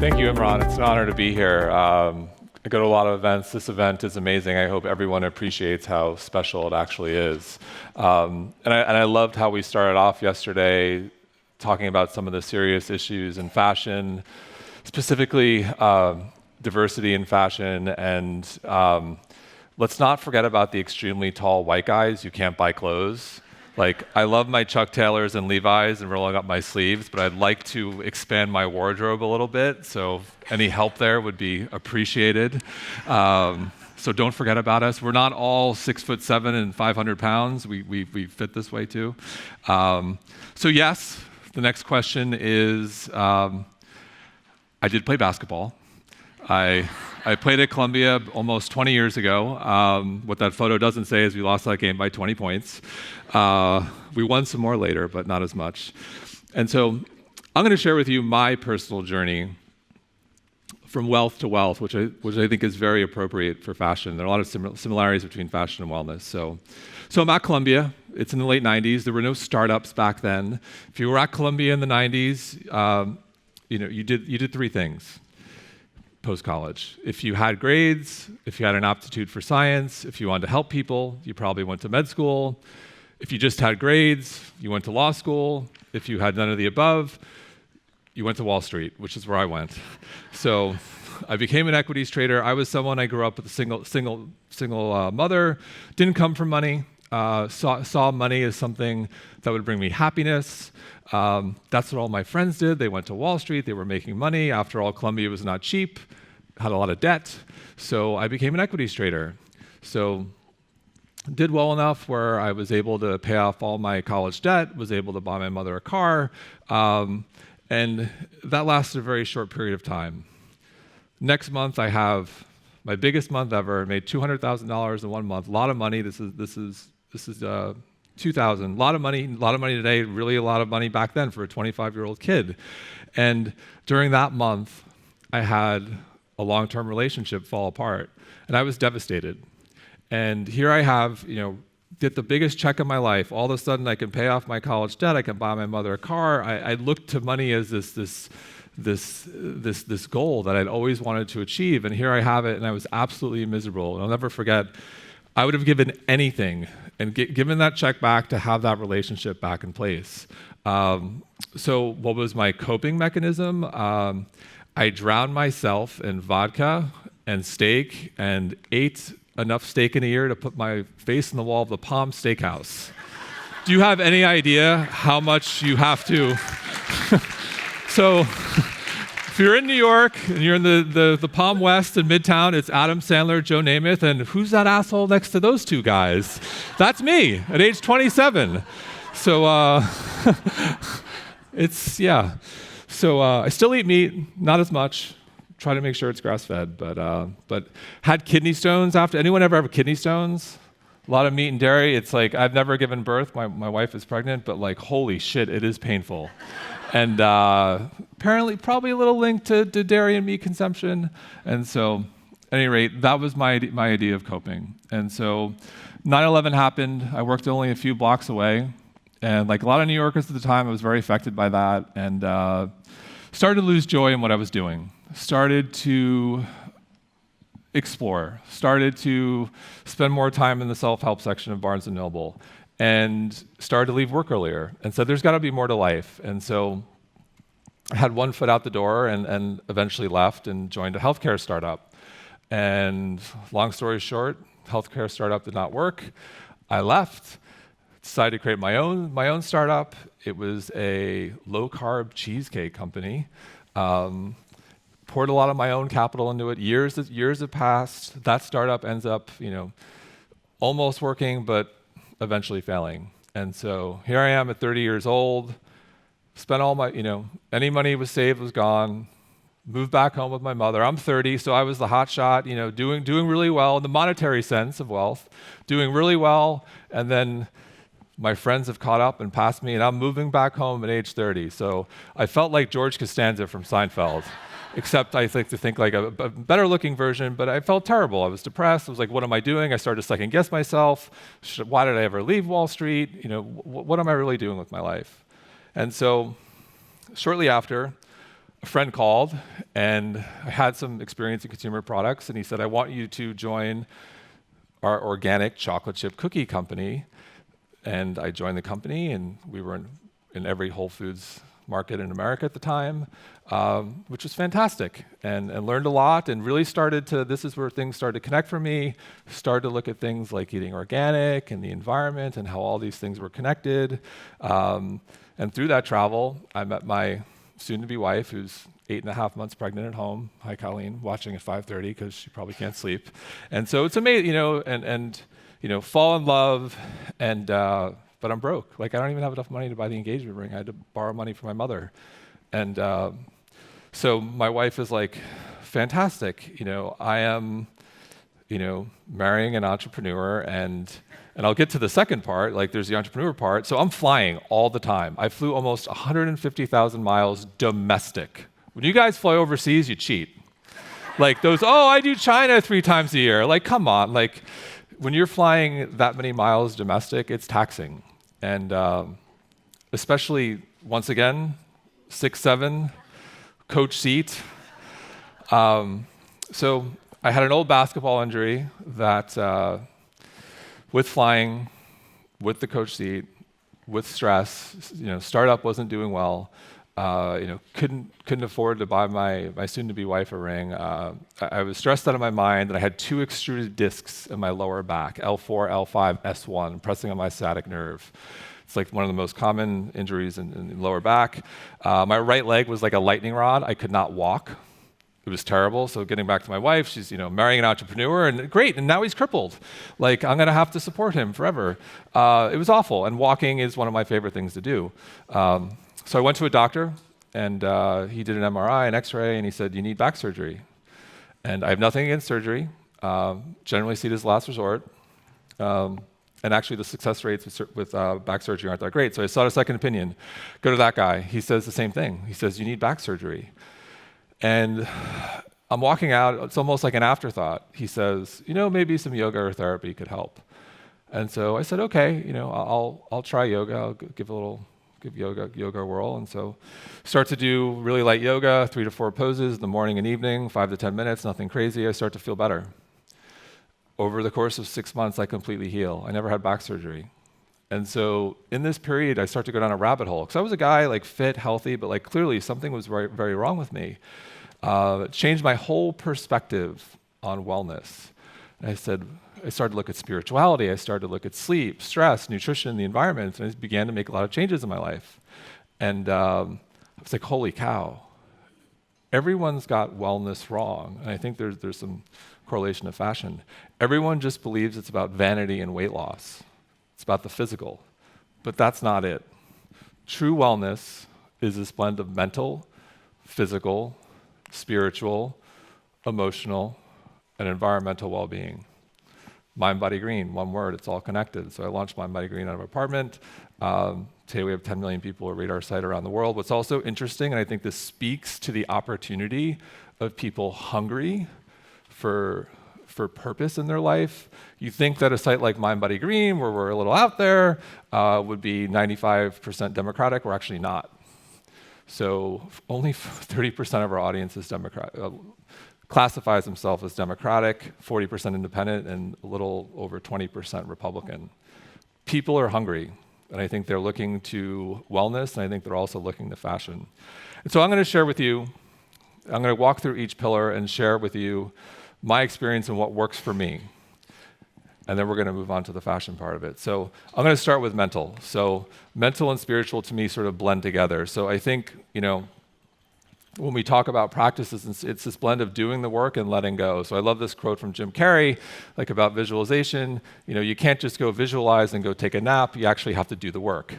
Thank you, Imran. It's an honor to be here. I go to a lot of events. This event is amazing. I hope everyone appreciates how special it actually is. And I loved how we started off yesterday talking about some of the serious issues in fashion, specifically diversity in fashion. And let's not forget about the extremely tall white guys who can't buy clothes. Like, I love my Chuck Taylors and Levi's and rolling up my sleeves, but I'd like to expand my wardrobe a little bit, so any help there would be appreciated. So don't forget about us. We're not all 6'7" and 500 pounds. We fit this way too. So yes, the next question is, I did play basketball. I played at Columbia almost 20 years ago. What that photo doesn't say is we lost that game by 20 points. We won some more later, but not as much. And so I'm going to share with you my personal journey from wealth to wealth, which I think is very appropriate for fashion. There are a lot of similarities between fashion and wellness. So I'm at Columbia. It's in the late 90s. There were no startups back then. If you were at Columbia in the 90s, you did three things post-college. If you had grades, if you had an aptitude for science, if you wanted to help people, you probably went to med school. If you just had grades, you went to law school. If you had none of the above, you went to Wall Street, which is where I went. So I became an equities trader. I was I grew up with a single mother, didn't come from money, saw money as something that would bring me happiness. That's what all my friends did. They went to Wall Street. They were making money. After all, Columbia was not cheap, had a lot of debt. So I became an equities trader. So did well enough where I was able to pay off all my college debt, was able to buy my mother a car, and that lasted a very short period of time. Next month, I have my biggest month ever. I made $200,000 in 1 month. A lot of money. This is 2000. A lot of money today, really a lot of money back then for a 25-year-old kid. And during that month, I had a long-term relationship fall apart, and I was devastated. And here I have, get the biggest check of my life. All of a sudden, I can pay off my college debt. I can buy my mother a car. I looked to money as this goal that I'd always wanted to achieve, and here I have it, and I was absolutely miserable. And I'll never forget, I would have given anything and given that check back to have that relationship back in place. So what was my coping mechanism? I drowned myself in vodka and steak and ate enough steak in a year to put my face in the wall of the Palm Steakhouse. Do you have any idea how much you have to? So if you're in New York and you're in the Palm West in Midtown, it's Adam Sandler, Joe Namath, and who's that asshole next to those two guys? That's me at age 27. So So I still eat meat, not as much. Try to make sure it's grass-fed, but had kidney stones after. Anyone ever have kidney stones? A lot of meat and dairy. It's like, I've never given birth. My wife is pregnant, but like, holy shit, it is painful. And apparently, probably a little link to dairy and meat consumption. And so, at any rate, that was my idea of coping. And so, 9/11 happened. I worked only a few blocks away. And like a lot of New Yorkers at the time, I was very affected by that. And started to lose joy in what I was doing. Started to explore. Started to spend more time in the self-help section of Barnes & Noble. And started to leave work earlier, and said there's got to be more to life. And so I had one foot out the door and eventually left and joined a healthcare startup. And long story short, healthcare startup did not work. I left, decided to create my own startup. It was a low-carb cheesecake company. Poured a lot of my own capital into it. Years have passed. That startup ends up, almost working, but eventually failing. And so here I am at 30 years old, spent all my, any money was saved was gone, moved back home with my mother. I'm 30, so I was the hot shot, doing really well in the monetary sense of wealth, doing really well, and then my friends have caught up and passed me, and I'm moving back home at age 30. So I felt like George Costanza from Seinfeld. Except I like to think like a better looking version, but I felt terrible. I was depressed. I was like, what am I doing? I started to second guess myself. Why did I ever leave Wall Street? What am I really doing with my life? And so shortly after, a friend called, and I had some experience in consumer products, and he said, I want you to join our organic chocolate chip cookie company. And I joined the company, and we were in every Whole Foods market in America at the time, which was fantastic, and learned a lot, and really this is where things started to connect for me, started to look at things like eating organic and the environment and how all these things were connected. And through that travel, I met my soon-to-be wife, who's 8.5 months pregnant at home. Hi, Colleen, watching at 5:30 because she probably can't sleep. And so it's amazing, fall in love, but I'm broke. Like, I don't even have enough money to buy the engagement ring. I had to borrow money from my mother. And so my wife is like, fantastic. I am, marrying an entrepreneur, and I'll get to the second part, like there's the entrepreneur part. So I'm flying all the time. I flew almost 150,000 miles domestic. When you guys fly overseas, you cheat. Like those, I do China 3 times a year. Like, come on. Like, when you're flying that many miles domestic, it's taxing. And especially, once again, 6'7", coach seat. So I had an old basketball injury that, with flying, with the coach seat, with stress, startup wasn't doing well. Couldn't afford to buy my soon-to-be wife a ring. I was stressed out of my mind, and I had 2 extruded discs in my lower back, L4, L5, S1, pressing on my sciatic nerve. It's like one of the most common injuries in the lower back. My right leg was like a lightning rod. I could not walk. It was terrible. So getting back to my wife, she's marrying an entrepreneur, and great, and now he's crippled. Like, I'm gonna have to support him forever. It was awful, and walking is one of my favorite things to do. So I went to a doctor, and he did an MRI, an X-ray, and he said, you need back surgery. And I have nothing against surgery. Generally see it as last resort. And actually the success rates with back surgery aren't that great. So I sought a second opinion. Go to that guy. He says the same thing. He says, you need back surgery. And I'm walking out. It's almost like an afterthought. He says, maybe some yoga or therapy could help. And so I said, okay, I'll try yoga. I'll give yoga a whirl. And so start to do really light yoga, 3 to 4 poses in the morning and evening, 5 to 10 minutes, nothing crazy. I start to feel better. Over the course of 6 months, I completely heal. I never had back surgery. And so in this period, I start to go down a rabbit hole. Because I was a guy, like, fit, healthy, but like clearly something was very, very wrong with me. It changed my whole perspective on wellness. And I started to look at spirituality. I started to look at sleep, stress, nutrition, the environment, and I began to make a lot of changes in my life. And I was like, holy cow. Everyone's got wellness wrong. And I think there's some correlation to fashion. Everyone just believes it's about vanity and weight loss. It's about the physical. But that's not it. True wellness is this blend of mental, physical, spiritual, emotional, and environmental well-being. Mind, Body, Green, one word, it's all connected. So I launched Mind, Body, Green out of an apartment. Today we have 10 million people who read our site around the world. What's also interesting, and I think this speaks to the opportunity of people hungry for purpose in their life. You think that a site like Mind, Body, Green, where we're a little out there, would be 95% Democratic. We're actually not. So only 30% of our audience is classifies themselves as Democratic, 40% Independent, and a little over 20% Republican. People are hungry, and I think they're looking to wellness, and I think they're also looking to fashion. And so I'm going to walk through each pillar and share with you my experience and what works for me. And then we're going to move on to the fashion part of it. So I'm going to start with mental. So mental and spiritual to me sort of blend together. So I think, when we talk about practices, it's this blend of doing the work and letting go. So I love this quote from Jim Carrey, like about visualization. You can't just go visualize and go take a nap. You actually have to do the work.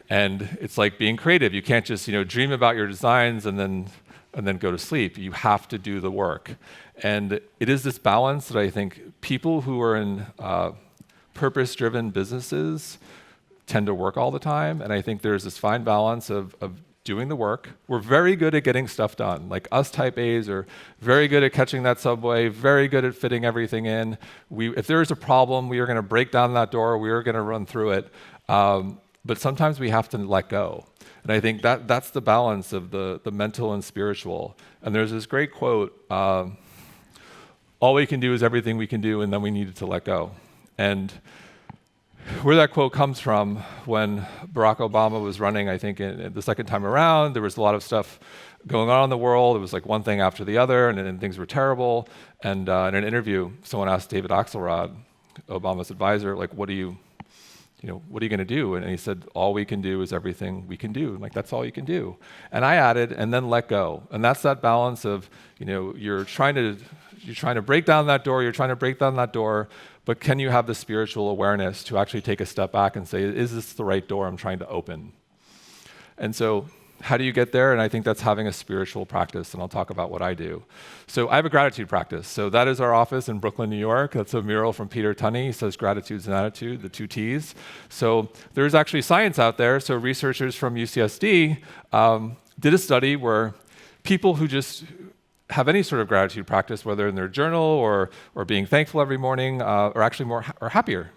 And it's like being creative. You can't just, dream about your designs and then go to sleep. You have to do the work. And it is this balance that I think people who are in purpose-driven businesses tend to work all the time. And I think there's this fine balance of doing the work. We're very good at getting stuff done. Like us type A's are very good at catching that subway, very good at fitting everything in. If there is a problem, we are going to break down that door. We are going to run through it. But sometimes we have to let go. And I think that's the balance of the mental and spiritual. And there's this great quote, all we can do is everything we can do, and then we needed to let go. And where that quote comes from, when Barack Obama was running, I think the second time around, there was a lot of stuff going on in the world. It was like one thing after the other, and things were terrible. And in an interview, someone asked David Axelrod, Obama's advisor, like, what are you going to do? And he said, all we can do is everything we can do. And like, that's all you can do. And I added, and then let go. And that's that balance of, you're trying to break down that door, but can you have the spiritual awareness to actually take a step back and say, is this the right door I'm trying to open? And so how do you get there? And I think that's having a spiritual practice, and I'll talk about what I do. So I have a gratitude practice. So that is our office in Brooklyn, New York. That's a mural from Peter Tunney. He says gratitude's an attitude, the 2 T's. So there's actually science out there. So researchers from UCSD did a study where people who just have any sort of gratitude practice, whether in their journal or being thankful every morning, are actually are happier.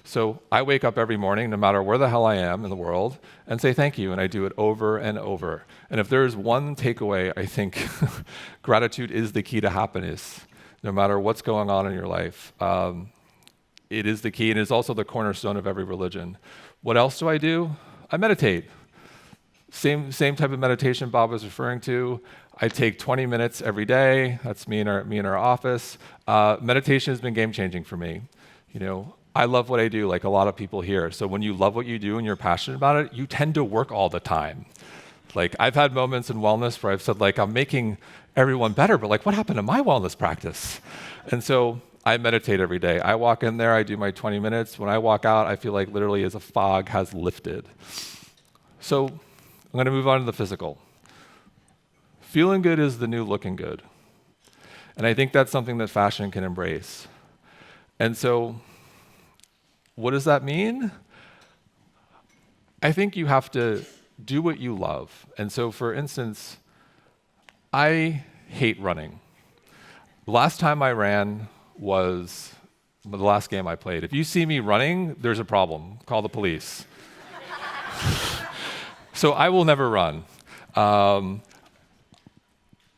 So I wake up every morning, no matter where the hell I am in the world, and say thank you, and I do it over and over. And if there's one takeaway, I think gratitude is the key to happiness, no matter what's going on in your life. It is the key, and it's also the cornerstone of every religion. What else do? I meditate. Same type of meditation Bob was referring to. I take 20 minutes every day. That's me in our office. Meditation has been game-changing for me. I love what I do, like a lot of people here. So when you love what you do and you're passionate about it, you tend to work all the time. Like, I've had moments in wellness where I've said, like, I'm making everyone better, but like, what happened to my wellness practice? And so I meditate every day. I walk in there, I do my 20 minutes. When I walk out, I feel like literally as a fog has lifted. So I'm going to move on to the physical. Feeling good is the new looking good. And I think that's something that fashion can embrace. And so what does that mean? I think you have to do what you love. And so, for instance, I hate running. The last time I ran was the last game I played. If you see me running, there's a problem. Call the police. So I will never run.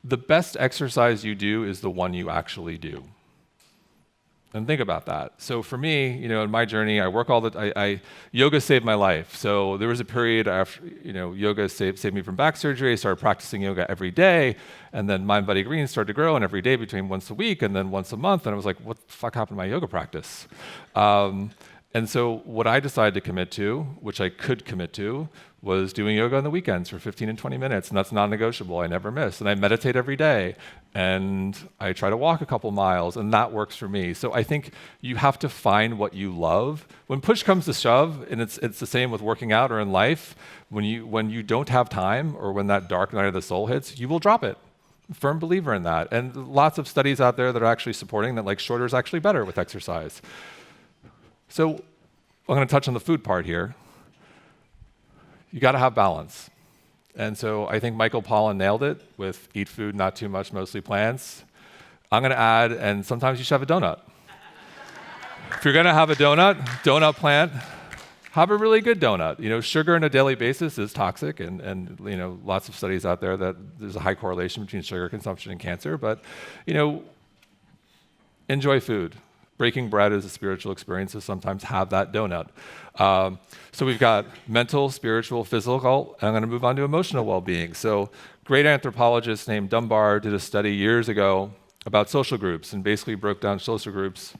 The best exercise you do is the one you actually do. And think about that. So for me, in my journey, I work yoga saved my life. So there was a period after, yoga saved me from back surgery. I started practicing yoga every day, and then Mind, Body, Green started to grow, and every day between once a week and then once a month, and I was like, what the fuck happened to my yoga practice? And so what I decided to commit to, which I could commit to, was doing yoga on the weekends for 15 and 20 minutes, and that's non-negotiable. I never miss. And I meditate every day, and I try to walk a couple miles, and that works for me. So I think you have to find what you love. When push comes to shove, and it's the same with working out or in life, when you don't have time or when that dark night of the soul hits, you will drop it. Firm believer in that. And lots of studies out there that are actually supporting that, like, shorter is actually better with exercise. So I'm going to touch on the food part here. You got to have balance. And so I think Michael Pollan nailed it with eat food, not too much, mostly plants. I'm going to add, and sometimes you should have a donut. If you're going to have a donut plant, have a really good donut. Sugar on a daily basis is toxic, and lots of studies out there that there's a high correlation between sugar consumption and cancer, but enjoy food. Breaking bread is a spiritual experience, so sometimes have that donut. So we've got mental, spiritual, physical, and I'm going to move on to emotional well-being. So great anthropologist named Dunbar did a study years ago about social groups and basically broke down social groups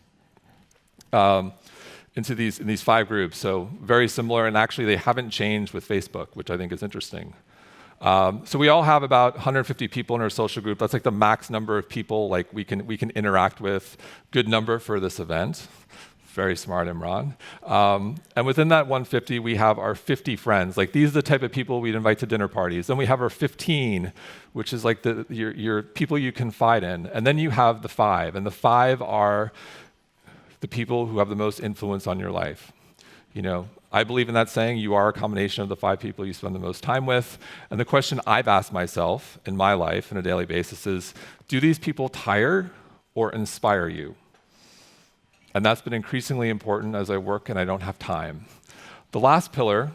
into these 5 groups. So very similar, and actually they haven't changed with Facebook, which I think is interesting. So we all have about 150 people in our social group. That's like the max number of people like we can interact with. Good number for this event. Very smart, Imran. And within that 150, we have our 50 friends. Like, these are the type of people we'd invite to dinner parties. Then we have our 15, which is like your people you confide in. And then you have the 5, and the 5 are the people who have the most influence on your life. I believe in that saying, you are a combination of the 5 people you spend the most time with. And the question I've asked myself in my life on a daily basis is, do these people tire or inspire you? And that's been increasingly important as I work and I don't have time. The last pillar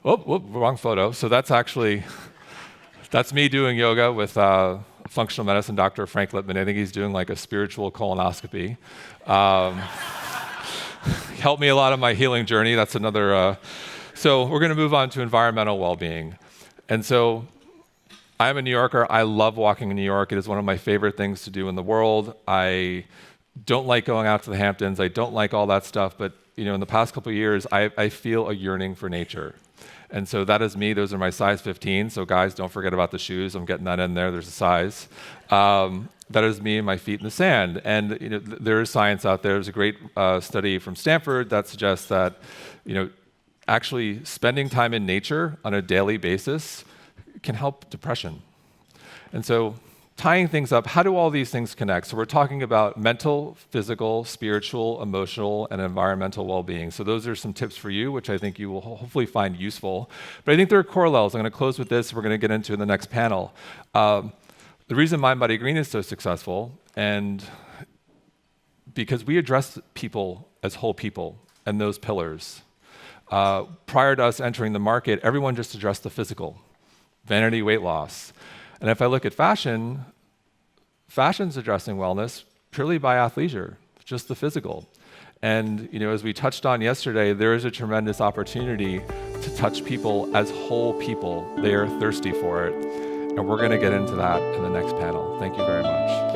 Wrong photo. So that's me doing yoga with functional medicine Dr. Frank Lipman. I think he's doing like a spiritual colonoscopy. Helped me a lot on my healing journey. That's another. So we're going to move on to environmental well-being. And so I'm a New Yorker. I love walking in New York. It is one of my favorite things to do in the world. I don't like going out to the Hamptons. I don't like all that stuff. But in the past couple of years, I feel a yearning for nature. And so that is me. Those are my size 15. So guys, don't forget about the shoes. I'm getting that in there. There's a size. That is me and my feet in the sand. And there is science out there. There's a great study from Stanford that suggests that actually spending time in nature on a daily basis can help depression. And so tying things up, how do all these things connect? So we're talking about mental, physical, spiritual, emotional, and environmental well-being. So those are some tips for you, which I think you will hopefully find useful. But I think there are core levels. I'm going to close with this. We're going to get into in the next panel. The reason Mind, Body, Green is so successful, and because we address people as whole people and those pillars. Prior to us entering the market, everyone just addressed the physical, vanity, weight loss. And if I look at fashion's addressing wellness purely by athleisure, just the physical. And as we touched on yesterday, there is a tremendous opportunity to touch people as whole people. They are thirsty for it. And we're going to get into that in the next panel. Thank you very much.